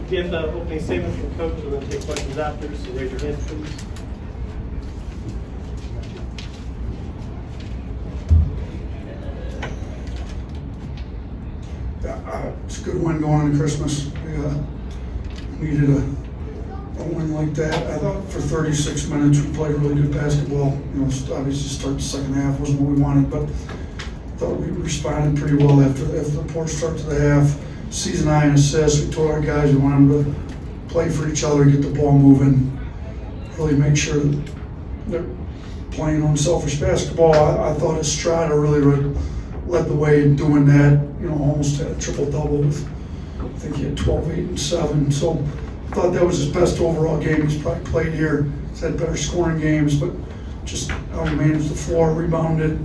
give the opening statement from coach, and then take questions after, so raise your hand, please. It's a good win going into Christmas. We needed a win like that. I thought for 36 minutes we played really good basketball. You know, obviously start the second half wasn't what we wanted, but I thought we responded pretty well after the poor start to the half. Season high in assists. We told our guys we want them to play for each other, get the ball moving, really make sure that they're playing unselfish basketball. I thought Estrada really led the way in doing that. You know, almost had a triple-double with, I think he had 12, 8, and 7. So I thought that was his best overall game he's probably played here. He's had better scoring games, but just how he managed the floor, rebounded,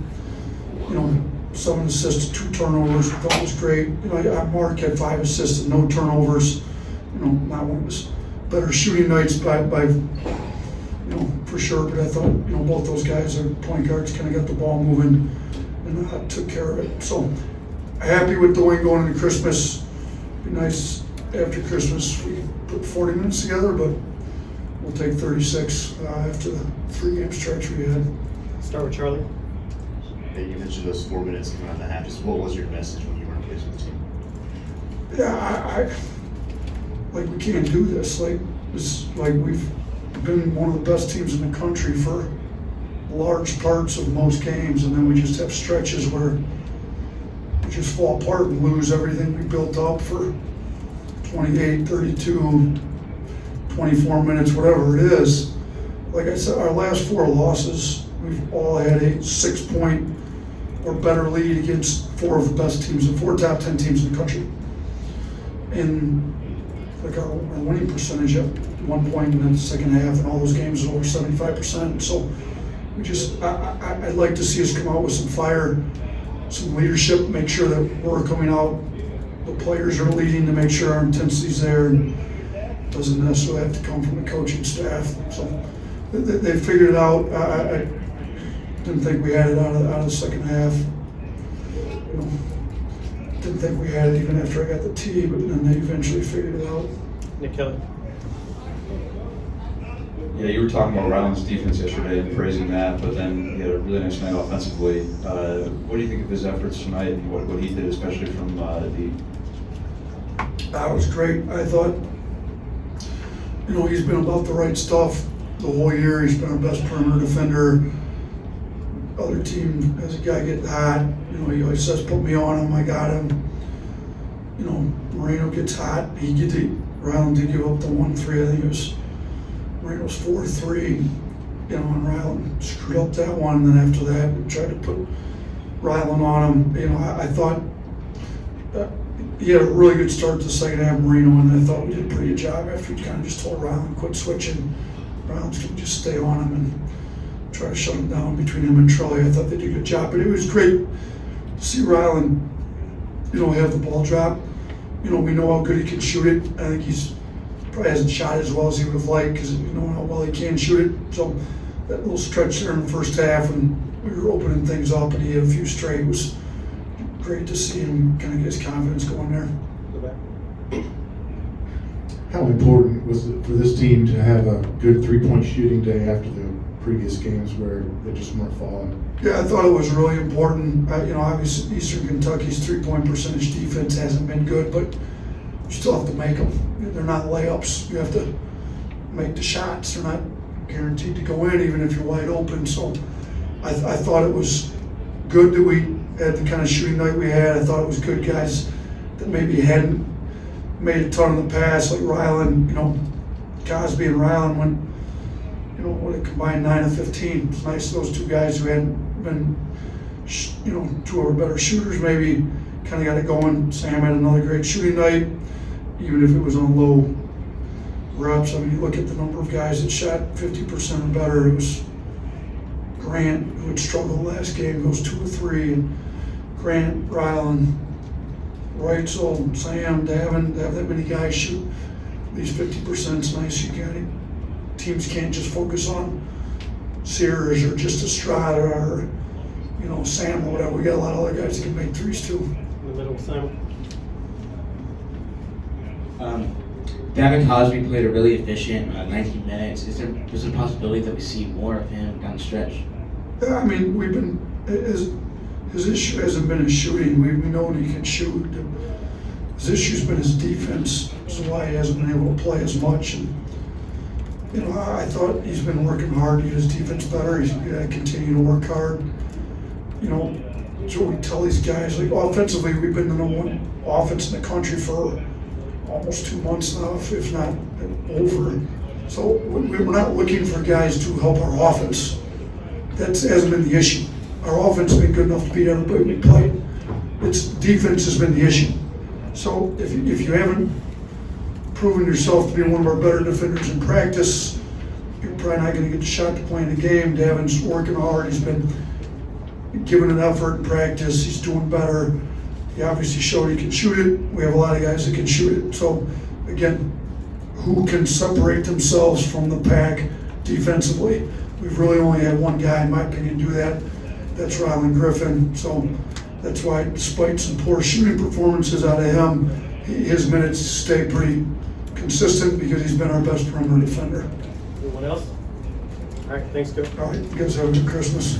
you know, 7 assists, 2 turnovers. I thought was great. You know, Mark had 5 assists and no turnovers. You know, not one of his better shooting nights by you know, for sure. But I thought, you know, both those guys, their point guards, kind of got the ball moving and took care of it. So happy with the win going into Christmas. Be nice after Christmas we put 40 minutes together, but we'll take 36 after the 3-game stretch we had. Start with Charlie. Hey, you mentioned those 4 minutes coming out of the half. Just what was your message when you were engaged with the team? Yeah, like we can't do this. Like we've been one of the best teams in the country for large parts of most games, and then we just have stretches where we just fall apart and lose everything we built up for 28, 32, 24 minutes, whatever it is. Like I said, our last 4 losses, we've all had a 6-point or better lead against 4 of the best teams, the 4 top 10 teams in the country. And like our winning percentage at 1 point in the second half in all those games is over 75%. So we just, I'd like to see us come out with some fire, some leadership, make sure that we're coming out, the players are leading to make sure our intensity's there, and it doesn't necessarily have to come from the coaching staff. So they figured it out. I didn't think we had it out of the second half. You know, didn't think we had it even after I got the tee, but then they eventually figured it out. Nick Kelly. Yeah, you were talking about Ryland's defense yesterday and praising that, but then he had a really nice night offensively. What do you think of his efforts tonight and what he did, especially from deep? That was great. I thought, you know, he's been about the right stuff the whole year. He's been our best perimeter defender. Other team, as a guy get hot, you know, he always says, put me on him, I got him. You know, Moreno gets hot. Ryland did give up the 1-3, I think it was Moreno's 4-3, you know, and Ryland screwed up that one. And then after that, we tried to put Ryland on him. You know, I thought he had a really good start to the second half, Moreno, and I thought we did a pretty good job after we kind of just told Ryland quit switching. Ryland's going to just stay on him and try to shut him down between him and Trelly. I thought they did a good job, but it was great to see Ryland, you know, have the ball drop. You know, we know how good he can shoot it. I think he's probably hasn't shot as well as he would have liked because we know how well he can shoot it. So that little stretch there in the first half, and we were opening things up, and he had a few straight. It was great to see him kind of get his confidence going there. Go back. How important was it for this team to have a good 3-point shooting day after the previous games where they just weren't falling? Yeah, I thought it was really important. You know, obviously Eastern Kentucky's 3-point percentage defense hasn't been good, but you still have to make them. They're not layups. You have to make the shots. They're not guaranteed to go in even if you're wide open. So I thought it was good that we had the kind of shooting night we had. I thought it was good guys that maybe hadn't made a ton in the past, like Ryland, you know, Cosby and Ryland went, you know, what a combined 9 of 15. It's nice those 2 guys who hadn't been, you know, 2 of our better shooters maybe kind of got it going. Sam had another great shooting night, even if it was on low reps. I mean, you look at the number of guys that shot 50% or better. It was Grant, who had struggled last game, goes 2 of 3, and Grant, Ryland, Reitzel, Sam, to have that many guys shoot at least 50% is nice. You got it. Teams can't just focus on Sears or just Estrada or, you know, Sam or whatever. We got a lot of other guys that can make threes too. In the middle, Simon. Davin Cosby played a really efficient 19 minutes. Is there a possibility that we see more of him down the stretch? Yeah, I mean, his issue hasn't been his shooting. We know he can shoot. His issue's been his defense, so why he hasn't been able to play as much. And you know, I thought he's been working hard to get his defense better. He's got to continue to work hard. You know, so we tell these guys, like, offensively, we've been the #1 offense in the country for almost 2 months now, if not over. So we're not looking for guys to help our offense. That hasn't been the issue. Our offense has been good enough to beat everybody we played. It's defense has been the issue. So if you haven't proven yourself to be one of our better defenders in practice, you're probably not going to get the shot to play in the game. Davin's working hard. He's been giving an effort in practice. He's doing better. He obviously showed he can shoot it. We have a lot of guys that can shoot it. So again, who can separate themselves from the pack defensively? We've really only had one guy, in my opinion, do that. That's Rylan Griffin. So that's why, despite some poor shooting performances out of him, his minutes stay pretty consistent because he's been our best perimeter defender. Anyone else? All right, thanks, Coach. All right, you guys have a good Christmas.